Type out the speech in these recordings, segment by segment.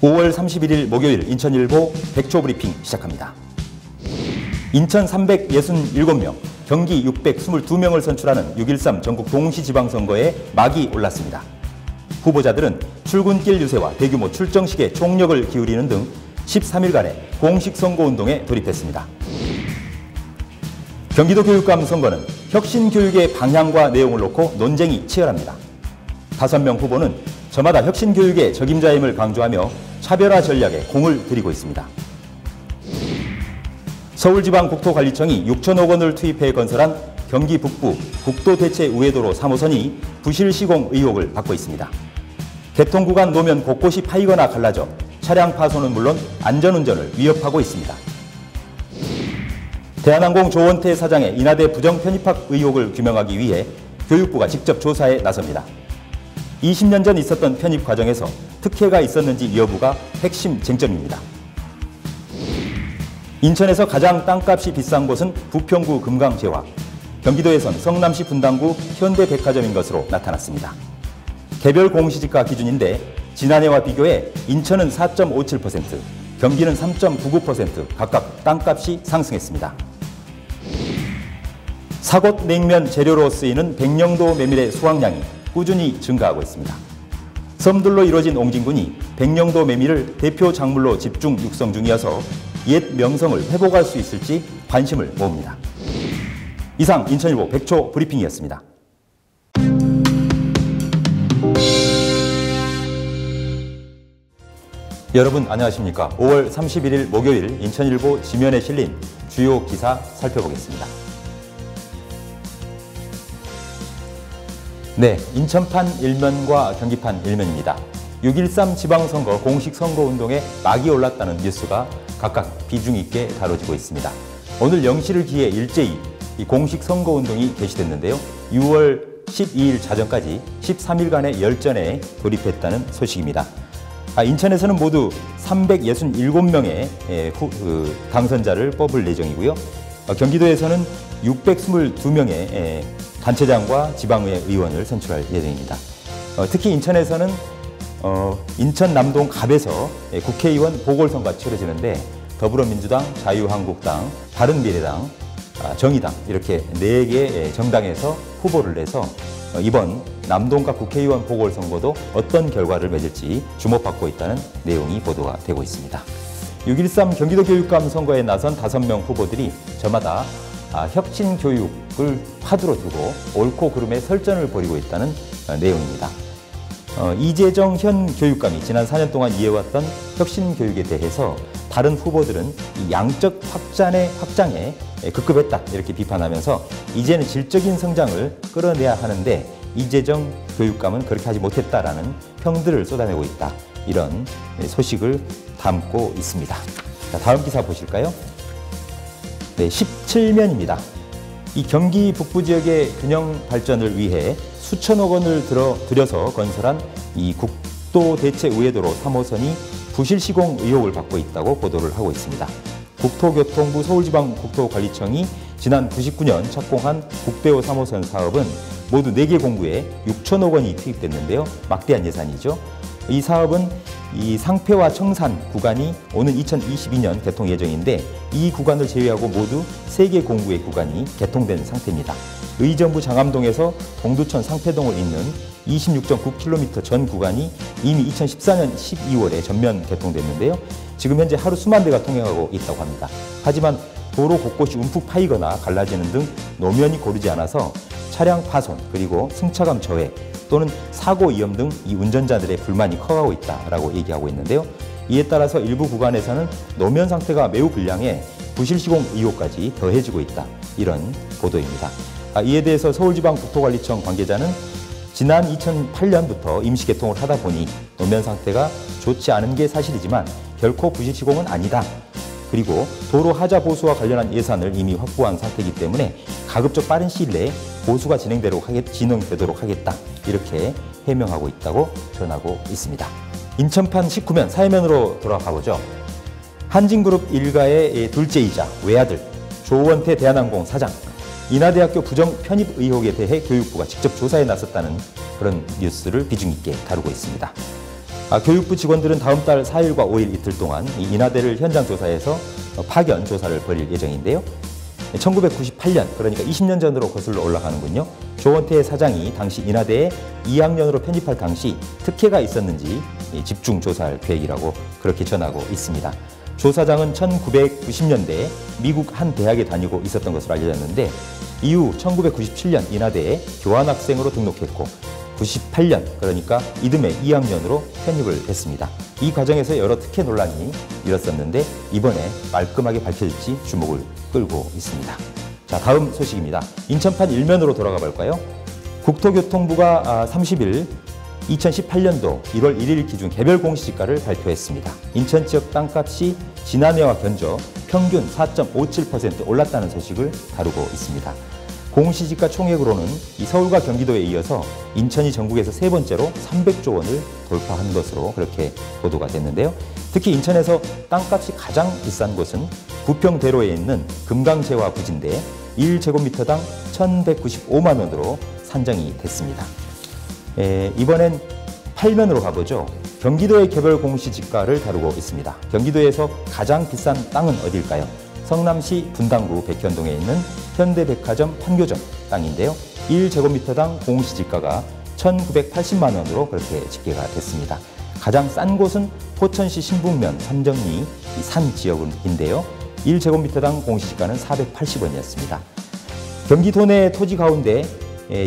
5월 31일 목요일 인천일보 백초 브리핑 시작합니다. 인천 367명, 경기 622명을 선출하는 6.13 전국 동시지방선거에 막이 올랐습니다. 후보자들은 출근길 유세와 대규모 출정식에 총력을 기울이는 등 13일간의 공식 선거운동에 돌입했습니다. 경기도 교육감 선거는 혁신교육의 방향과 내용을 놓고 논쟁이 치열합니다. 5명 후보는 저마다 혁신교육의 적임자임을 강조하며 차별화 전략에 공을 들이고 있습니다. 서울지방국토관리청이 6천억 원을 투입해 건설한 경기 북부 국도대체우회도로 3호선이 부실 시공 의혹을 받고 있습니다. 개통구간 노면 곳곳이 파이거나 갈라져 차량 파손은 물론 안전운전을 위협하고 있습니다. 대한항공 조원태 사장의 인하대 부정편입학 의혹을 규명하기 위해 교육부가 직접 조사에 나섭니다. 20년 전 있었던 편입 과정에서 특혜가 있었는지 여부가 핵심 쟁점입니다. 인천에서 가장 땅값이 비싼 곳은 부평구 금강제화, 경기도에선 성남시 분당구 현대백화점인 것으로 나타났습니다. 개별 공시지가 기준인데 지난해와 비교해 인천은 4.57%, 경기는 3.99% 각각 땅값이 상승했습니다. 사곳 냉면 재료로 쓰이는 백령도 메밀의 수확량이 꾸준히 증가하고 있습니다. 섬들로 이루어진 옹진군이 백령도 메밀을 대표 작물로 집중 육성 중이어서 옛 명성을 회복할 수 있을지 관심을 모읍니다. 이상 인천일보 백초 브리핑이었습니다. 여러분 안녕하십니까? 5월 31일 목요일 인천일보 지면에 실린 주요 기사 살펴보겠습니다. 네, 인천판 1면과 경기판 1면입니다. 6.13 지방선거 공식 선거운동에 막이 올랐다는 뉴스가 각각 비중 있게 다뤄지고 있습니다. 오늘 0시를 기해 일제히 이 공식 선거운동이 개시됐는데요. 6월 12일 자정까지 13일간의 열전에 돌입했다는 소식입니다. 인천에서는 모두 367명의 당선자를 뽑을 예정이고요. 경기도에서는 622명의 단체장과 지방의회 의원을 선출할 예정입니다. 특히 인천에서는 인천 남동 갑에서 국회의원 보궐선거가 치러지는데 더불어민주당, 자유한국당, 바른미래당, 정의당 이렇게 4개 정당에서 후보를 내서 이번 남동갑 국회의원 보궐선거도 어떤 결과를 맺을지 주목받고 있다는 내용이 보도가 되고 있습니다. 6.13 경기도 교육감 선거에 나선 5명 후보들이 저마다 혁신교육을 화두로 두고 옳고 그름의 설전을 벌이고 있다는 내용입니다. 이재정 현 교육감이 지난 4년 동안 이어왔던 혁신교육에 대해서 다른 후보들은 이 양적 확장에 급급했다 이렇게 비판하면서 이제는 질적인 성장을 끌어내야 하는데 이재정 교육감은 그렇게 하지 못했다라는 평들을 쏟아내고 있다. 이런 소식을 담고 있습니다. 자, 다음 기사 보실까요? 네, 17면입니다. 이 경기 북부 지역의 균형 발전을 위해 수천억 원을 들여서 건설한 이 국도대체우회도로 3호선이 부실 시공 의혹을 받고 있다고 보도를 하고 있습니다. 국토교통부 서울지방국토관리청이 지난 99년 착공한 국대호 3호선 사업은 모두 4개 공구에 6천억 원이 투입됐는데요. 막대한 예산이죠. 이 사업은 이 상패와 청산 구간이 오는 2022년 개통 예정인데 이 구간을 제외하고 모두 3개 공구의 구간이 개통된 상태입니다. 의정부 장암동에서 동두천 상패동을 잇는 26.9km 전 구간이 이미 2014년 12월에 전면 개통됐는데요. 지금 현재 하루 수만 대가 통행하고 있다고 합니다. 하지만 도로 곳곳이 움푹 파이거나 갈라지는 등 노면이 고르지 않아서 차량 파손 그리고 승차감 저해 또는 사고 위험 등 이 운전자들의 불만이 커가고 있다라고 얘기하고 있는데요. 이에 따라서 일부 구간에서는 노면 상태가 매우 불량해 부실 시공 의혹까지 더해지고 있다. 이런 보도입니다. 이에 대해서 서울지방국토관리청 관계자는 지난 2008년부터 임시 개통을 하다 보니 노면 상태가 좋지 않은 게 사실이지만 결코 부실 시공은 아니다. 그리고 도로 하자 보수와 관련한 예산을 이미 확보한 상태이기 때문에 가급적 빠른 시일 내에 보수가 진행되도록 하겠다. 이렇게 해명하고 있다고 전하고 있습니다. 인천판 19면 사회면으로 돌아가 보죠. 한진그룹 일가의 둘째이자 외아들 조원태 대한항공 사장, 인하대학교 부정 편입 의혹에 대해 교육부가 직접 조사에 나섰다는 그런 뉴스를 비중 있게 다루고 있습니다. 교육부 직원들은 다음 달 4일과 5일 이틀 동안 이 인하대를 현장 조사해서 파견 조사를 벌일 예정인데요. 1998년, 그러니까 20년 전으로 거슬러 올라가는군요. 조원태 사장이 당시 인하대에 2학년으로 편입할 당시 특혜가 있었는지 집중 조사할 계획이라고 그렇게 전하고 있습니다. 조 사장은 1990년대에 미국 한 대학에 다니고 있었던 것으로 알려졌는데 이후 1997년 인하대에 교환학생으로 등록했고 98년, 그러니까 이듬해 2학년으로 편입을 했습니다. 이 과정에서 여러 특혜 논란이 일었었는데 이번에 말끔하게 밝혀질지 주목을 끌고 있습니다. 자, 다음 소식입니다. 인천판 일면으로 돌아가 볼까요? 국토교통부가 30일 2018년도 1월 1일 기준 개별 공시지가를 발표했습니다. 인천 지역 땅값이 지난해와 견저 평균 4.57% 올랐다는 소식을 다루고 있습니다. 공시지가 총액으로는 이 서울과 경기도에 이어서 인천이 전국에서 세 번째로 300조 원을 돌파한 것으로 그렇게 보도가 됐는데요. 특히 인천에서 땅값이 가장 비싼 곳은 부평대로에 있는 금강제와 부지인데 1제곱미터당 1,195만 원으로 산정이 됐습니다. 이번엔 8면으로 가보죠. 경기도의 개별 공시지가를 다루고 있습니다. 경기도에서 가장 비싼 땅은 어딜까요? 성남시 분당구 백현동에 있는 현대백화점 판교점 땅인데요. 1제곱미터당 공시지가가 1,980만 원으로 그렇게 집계가 됐습니다. 가장 싼 곳은 포천시 신북면 삼정리 산 지역인데요. 1제곱미터당 공시지가는 480원이었습니다. 경기도 내 토지 가운데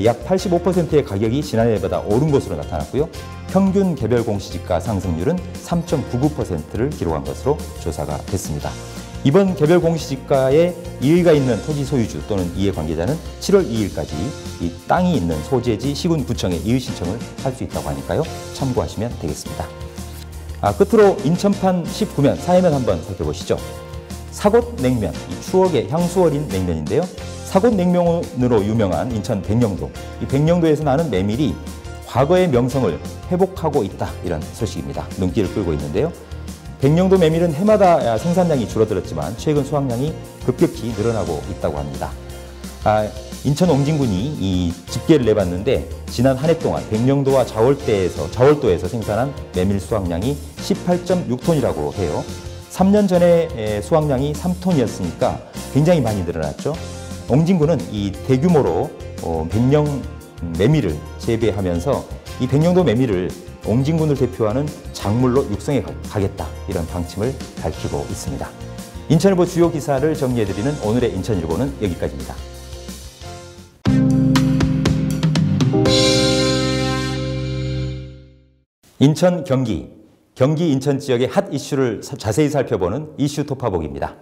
약 85%의 가격이 지난해보다 오른 것으로 나타났고요. 평균 개별 공시지가 상승률은 3.99%를 기록한 것으로 조사가 됐습니다. 이번 개별 공시지가에 이의가 있는 토지 소유주 또는 이해관계자는 7월 2일까지 이 땅이 있는 소재지 시군구청에 이의 신청을 할 수 있다고 하니까요. 참고하시면 되겠습니다. 끝으로 인천판 19면 사회면 한번 살펴보시죠. 사곳냉면, 이 추억의 향수 어린 냉면인데요. 사곳냉면으로 유명한 인천 백령도, 이 백령도에서 나는 메밀이 과거의 명성을 회복하고 있다, 이런 소식입니다. 눈길을 끌고 있는데요. 백령도 메밀은 해마다 생산량이 줄어들었지만 최근 수확량이 급격히 늘어나고 있다고 합니다. 인천 옹진군이 이 집계를 내봤는데 지난 한 해 동안 백령도와 자월도에서 생산한 메밀 수확량이 18.6톤이라고 해요. 3년 전에 수확량이 3톤이었으니까 굉장히 많이 늘어났죠. 옹진군은 이 대규모로 백령 메밀을 재배하면서 이 백령도 메밀을 옹진군을 대표하는 작물로 육성해 가겠다, 이런 방침을 밝히고 있습니다. 인천일보 주요 기사를 정리해드리는 오늘의 인천일보는 여기까지입니다. 인천, 경기 인천 지역의 핫 이슈를 자세히 살펴보는 이슈 토파보기입니다.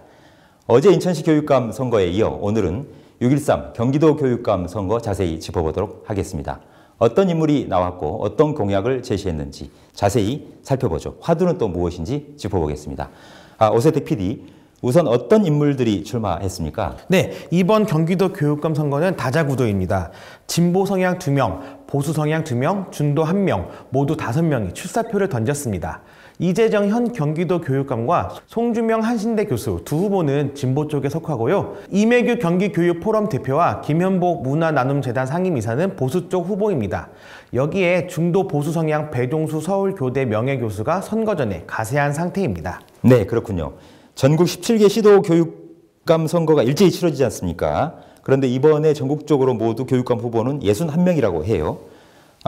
어제 인천시 교육감 선거에 이어 오늘은 6.13 경기도 교육감 선거 자세히 짚어보도록 하겠습니다. 어떤 인물이 나왔고 어떤 공약을 제시했는지 자세히 살펴보죠. 화두는 또 무엇인지 짚어보겠습니다. 오세택 PD, 우선 어떤 인물들이 출마했습니까? 네, 이번 경기도 교육감 선거는 다자구도입니다. 진보 성향 2명, 보수 성향 2명, 중도 1명, 모두 5명이 출사표를 던졌습니다. 이재정 현 경기도 교육감과 송주명 한신대 교수 두 후보는 진보 쪽에 속하고요. 이매규 경기교육포럼 대표와 김현복 문화나눔재단 상임이사는 보수 쪽 후보입니다. 여기에 중도 보수 성향 배종수 서울교대 명예교수가 선거 전에 가세한 상태입니다. 네, 그렇군요. 전국 17개 시도 교육감 선거가 일제히 치러지지 않습니까? 그런데 이번에 전국적으로 모두 교육감 후보는 61명이라고 해요.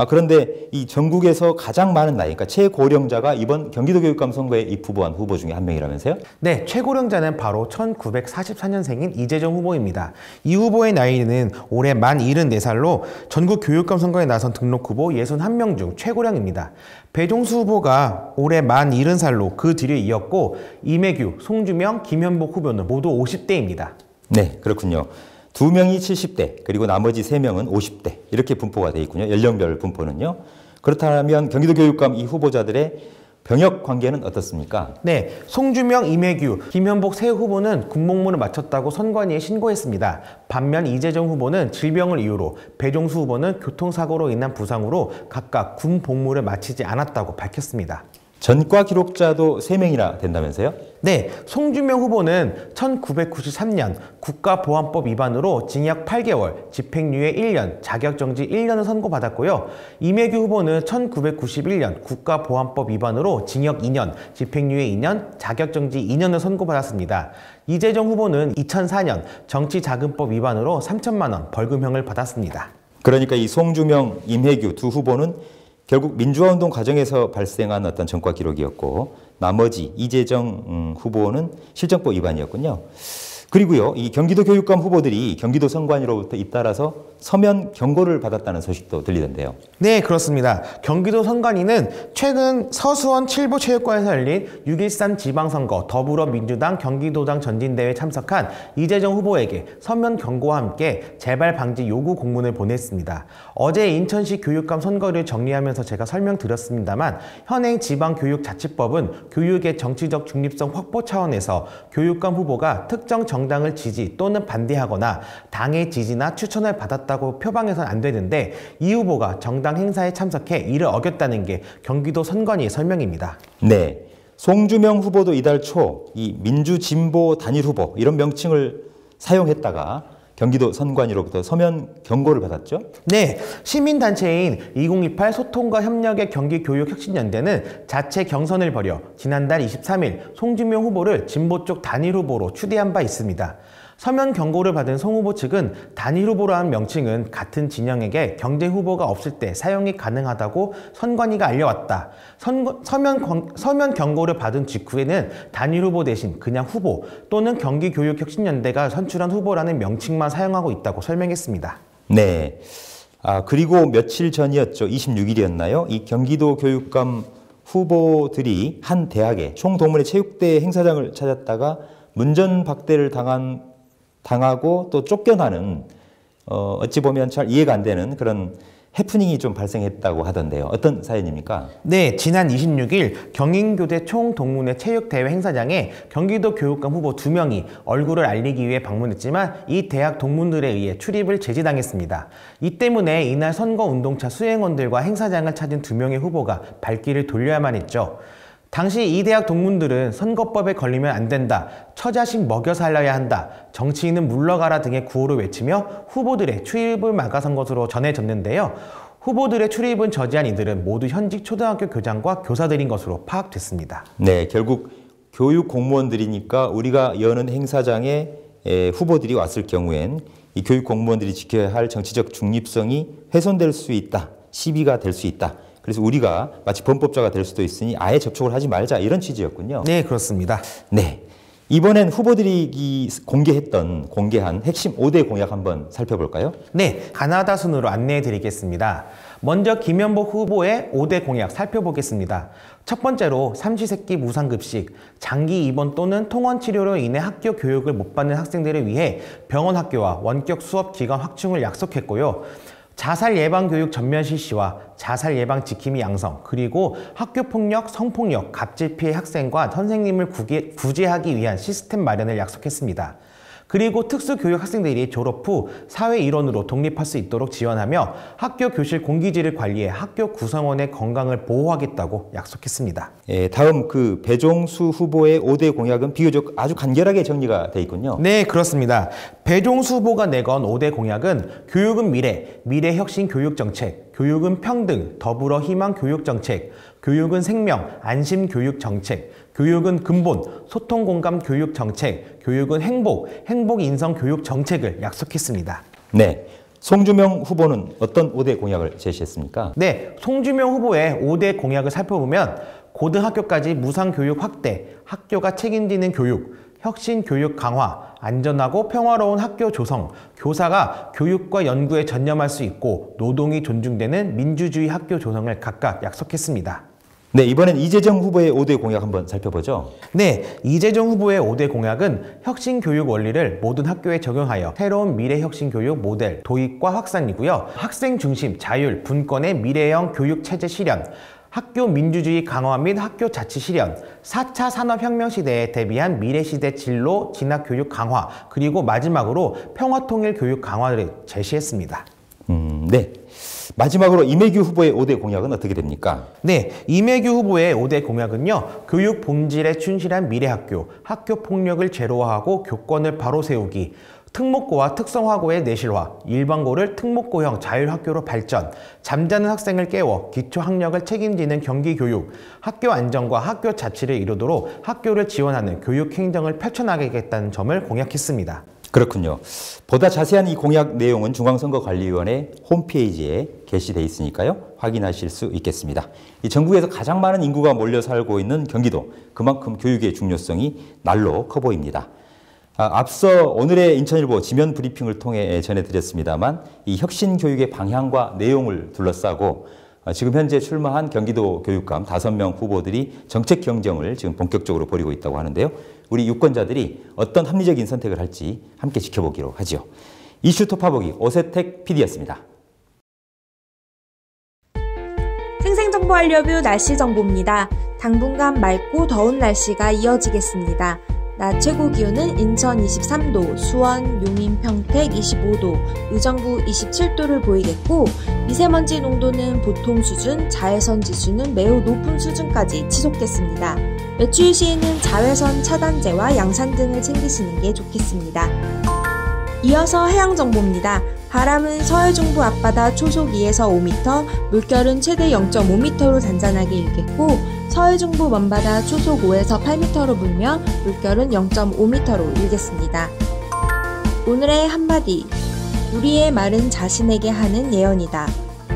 그런데 이 전국에서 가장 많은 나이, 그러니까 최고령자가 이번 경기도 교육감 선거에 입후보한 후보 중에 한 명이라면서요? 네, 최고령자는 바로 1944년생인 이재정 후보입니다. 이 후보의 나이는 올해 만 74살로 전국 교육감 선거에 나선 등록 후보 61명 중 최고령입니다. 배종수 후보가 올해 만 70살로 그 뒤를 이었고 이매규, 송주명, 김현복 후보는 모두 50대입니다. 네, 그렇군요. 2명이 70대, 그리고 나머지 3명은 50대 이렇게 분포가 되어 있군요. 연령별 분포는요. 그렇다면 경기도 교육감 이 후보자들의 병역 관계는 어떻습니까? 네, 송주명, 이매규, 김현복 세 후보는 군복무를 마쳤다고 선관위에 신고했습니다. 반면 이재정 후보는 질병을 이유로, 배종수 후보는 교통사고로 인한 부상으로 각각 군 복무를 마치지 않았다고 밝혔습니다. 전과 기록자도 3명이나 된다면서요? 네, 송주명 후보는 1993년 국가보안법 위반으로 징역 8개월, 집행유예 1년, 자격정지 1년을 선고받았고요. 이매규 후보는 1991년 국가보안법 위반으로 징역 2년, 집행유예 2년, 자격정지 2년을 선고받았습니다. 이재정 후보는 2004년 정치자금법 위반으로 3천만 원 벌금형을 받았습니다. 그러니까 이 송주명, 임혜규 두 후보는 결국 민주화운동 과정에서 발생한 어떤 전과 기록이었고 나머지 이재정 후보는 실정법 위반이었군요. 그리고요, 이 경기도 교육감 후보들이 경기도 선관위로부터 잇따라서 서면 경고를 받았다는 소식도 들리던데요. 네, 그렇습니다. 경기도 선관위는 최근 서수원 칠부체육관에서 열린 6.13 지방선거 더불어민주당 경기도당 전진대회에 참석한 이재정 후보에게 서면 경고와 함께 재발 방지 요구 공문을 보냈습니다. 어제 인천시 교육감 선거를 정리하면서 제가 설명드렸습니다만 현행 지방교육자치법은 교육의 정치적 중립성 확보 차원에서 교육감 후보가 특정 정당을 지지 또는 반대하거나 당의 지지나 추천을 받았다고 표방해서는 안 되는데 이 후보가 정당 행사에 참석해 이를 어겼다는 게 경기도 선관위의 설명입니다. 네, 송주명 후보도 이달 초 이 민주진보 단일 후보 이런 명칭을 사용했다가 경기도 선관위로부터 서면 경고를 받았죠? 네, 시민단체인 2028 소통과 협력의 경기교육혁신연대는 자체 경선을 벌여 지난달 23일 송주명 후보를 진보 쪽 단일 후보로 추대한 바 있습니다. 서면 경고를 받은 송 후보 측은 단일 후보라는 명칭은 같은 진영에게 경쟁 후보가 없을 때 사용이 가능하다고 선관위가 알려왔다. 서면 경고를 받은 직후에는 단일 후보 대신 그냥 후보 또는 경기교육혁신연대가 선출한 후보라는 명칭만 사용하고 있다고 설명했습니다. 네. 그리고 며칠 전이었죠. 26일이었나요? 이 경기도 교육감 후보들이 한 대학의 총동문회 체육대회 행사장을 찾았다가 문전박대를 당하고 또 쫓겨나는 어찌 보면 잘 이해가 안 되는 그런 해프닝이 좀 발생했다고 하던데요. 어떤 사연입니까? 네, 지난 26일 경인교대 총동문회 체육대회 행사장에 경기도 교육감 후보 2명이 얼굴을 알리기 위해 방문했지만 이 대학 동문들에 의해 출입을 제지당했습니다. 이 때문에 이날 선거운동차 수행원들과 행사장을 찾은 2명의 후보가 발길을 돌려야만 했죠. 당시 이 대학 동문들은 선거법에 걸리면 안 된다, 처자식 먹여 살려야 한다, 정치인은 물러가라 등의 구호를 외치며 후보들의 출입을 막아선 것으로 전해졌는데요. 후보들의 출입은 저지한 이들은 모두 현직 초등학교 교장과 교사들인 것으로 파악됐습니다. 네, 결국 교육 공무원들이니까 우리가 여는 행사장에 후보들이 왔을 경우엔 이 교육 공무원들이 지켜야 할 정치적 중립성이 훼손될 수 있다, 시비가 될 수 있다. 그래서 우리가 마치 범법자가 될 수도 있으니 아예 접촉을 하지 말자 이런 취지였군요. 네, 그렇습니다. 네, 이번엔 후보들이 공개한 핵심 5대 공약 한번 살펴볼까요? 네, 가나다 순으로 안내해 드리겠습니다. 먼저 김연복 후보의 5대 공약 살펴보겠습니다. 첫 번째로 삼시세끼 무상급식, 장기 입원 또는 통원 치료로 인해 학교 교육을 못 받는 학생들을 위해 병원 학교와 원격 수업 기간 확충을 약속했고요. 자살 예방 교육 전면 실시와 자살 예방 지킴이 양성, 그리고 학교폭력, 성폭력, 갑질 피해 학생과 선생님을 구제하기 위한 시스템 마련을 약속했습니다. 그리고 특수교육 학생들이 졸업 후 사회 일원으로 독립할 수 있도록 지원하며 학교 교실 공기질을 관리해 학교 구성원의 건강을 보호하겠다고 약속했습니다. 다음 배종수 후보의 5대 공약은 비교적 아주 간결하게 정리가 돼 있군요. 네, 그렇습니다. 배종수 후보가 내건 5대 공약은 교육은 미래, 미래혁신 교육정책, 교육은 평등, 더불어 희망 교육정책, 교육은 생명, 안심 교육정책, 교육은 근본, 소통 공감 교육 정책, 교육은 행복, 행복 인성 교육 정책을 약속했습니다. 네, 송주명 후보는 어떤 5대 공약을 제시했습니까? 네, 송주명 후보의 5대 공약을 살펴보면 고등학교까지 무상교육 확대, 학교가 책임지는 교육, 혁신 교육 강화, 안전하고 평화로운 학교 조성, 교사가 교육과 연구에 전념할 수 있고 노동이 존중되는 민주주의 학교 조성을 각각 약속했습니다. 네, 이번엔 이재정 후보의 5대 공약 한번 살펴보죠. 네, 이재정 후보의 5대 공약은 혁신교육 원리를 모든 학교에 적용하여 새로운 미래혁신교육 모델 도입과 확산이고요. 학생 중심, 자율, 분권의 미래형 교육체제 실현, 학교 민주주의 강화 및 학교 자치 실현, 4차 산업혁명 시대에 대비한 미래시대 진로, 진학교육 강화, 그리고 마지막으로 평화통일 교육 강화를 제시했습니다. 네. 마지막으로 이매규 후보의 5대 공약은 어떻게 됩니까? 네, 이매규 후보의 5대 공약은요. 교육 본질에 충실한 미래학교, 학교 폭력을 제로화하고 교권을 바로 세우기, 특목고와 특성화고의 내실화, 일반고를 특목고형 자율학교로 발전, 잠자는 학생을 깨워 기초학력을 책임지는 경기교육, 학교 안정과 학교 자치를 이루도록 학교를 지원하는 교육행정을 펼쳐나가겠다는 점을 공약했습니다. 그렇군요. 보다 자세한 이 공약 내용은 중앙선거관리위원회 홈페이지에 게시돼 있으니까요. 확인하실 수 있겠습니다. 이 전국에서 가장 많은 인구가 몰려 살고 있는 경기도, 그만큼 교육의 중요성이 날로 커 보입니다. 앞서 오늘의 인천일보 지면 브리핑을 통해 전해드렸습니다만 이 혁신교육의 방향과 내용을 둘러싸고 지금 현재 출마한 경기도 교육감 5명 후보들이 정책 경쟁을 지금 본격적으로 벌이고 있다고 하는데요. 우리 유권자들이 어떤 합리적인 선택을 할지 함께 지켜보기로 하죠. 이슈 톱파보기 오세택 PD였습니다. 생생정보 알려뷰 날씨 정보입니다. 당분간 맑고 더운 날씨가 이어지겠습니다. 낮 최고 기온은 인천 23도, 수원, 용인, 평택 25도, 의정부 27도를 보이겠고 미세먼지 농도는 보통 수준, 자외선 지수는 매우 높은 수준까지 치솟겠습니다. 외출 시에는 자외선 차단제와 양산 등을 챙기시는 게 좋겠습니다. 이어서 해양 정보입니다. 바람은 서해 중부 앞바다 초속 2에서 5m, 물결은 최대 0.5m로 잔잔하게 일겠고 서해 중부 먼바다 초속 5에서 8m로 불며 물결은 0.5m로 일겠습니다. 오늘의 한마디, 우리의 말은 자신에게 하는 예언이다.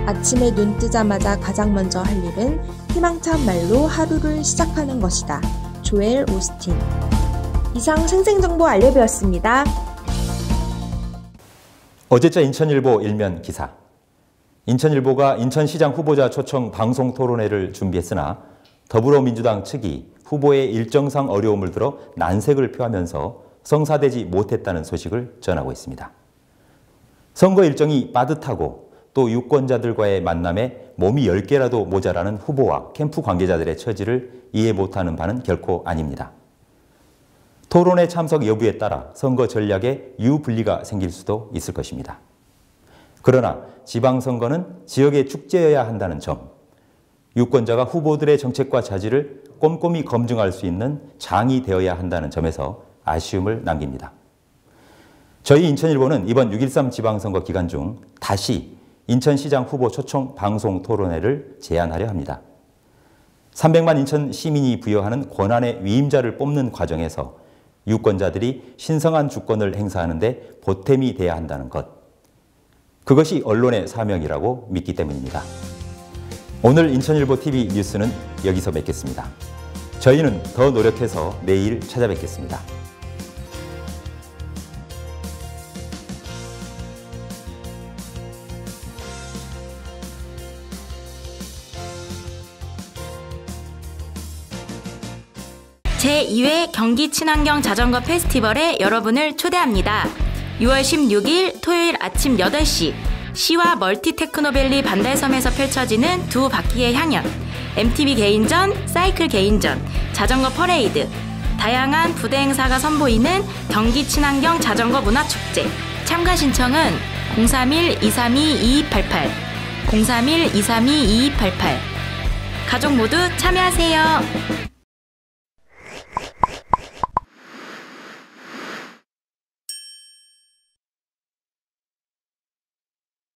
아침에 눈 뜨자마자 가장 먼저 할 일은 희망찬 말로 하루를 시작하는 것이다. 조엘 오스틴. 이상 생생정보 알려드렸습니다. 어제자 인천일보 일면 기사. 인천일보가 인천시장 후보자 초청 방송 토론회를 준비했으나 더불어민주당 측이 후보의 일정상 어려움을 들어 난색을 표하면서 성사되지 못했다는 소식을 전하고 있습니다. 선거 일정이 빠듯하고 또 유권자들과의 만남에 몸이 10개라도 모자라는 후보와 캠프 관계자들의 처지를 이해 못하는 바는 결코 아닙니다. 토론회 참석 여부에 따라 선거 전략에 유불리가 생길 수도 있을 것입니다. 그러나 지방선거는 지역의 축제여야 한다는 점, 유권자가 후보들의 정책과 자질을 꼼꼼히 검증할 수 있는 장이 되어야 한다는 점에서 아쉬움을 남깁니다. 저희 인천일보는 이번 6.13 지방선거 기간 중 다시 인천시장 후보 초청 방송 토론회를 제안하려 합니다. 300만 인천 시민이 부여하는 권한의 위임자를 뽑는 과정에서 유권자들이 신성한 주권을 행사하는 데 보탬이 돼야 한다는 것. 그것이 언론의 사명이라고 믿기 때문입니다. 오늘 인천일보 TV 뉴스는 여기서 맺겠습니다. 저희는 더 노력해서 내일 찾아뵙겠습니다. 제2회 경기 친환경 자전거 페스티벌에 여러분을 초대합니다. 6월 16일 토요일 아침 8시 시와 멀티테크노밸리 반달섬에서 펼쳐지는 두 바퀴의 향연, MTB 개인전, 사이클 개인전, 자전거 퍼레이드, 다양한 부대 행사가 선보이는 경기 친환경 자전거 문화축제. 참가 신청은 031-232-2288, 031-232-2288. 가족 모두 참여하세요.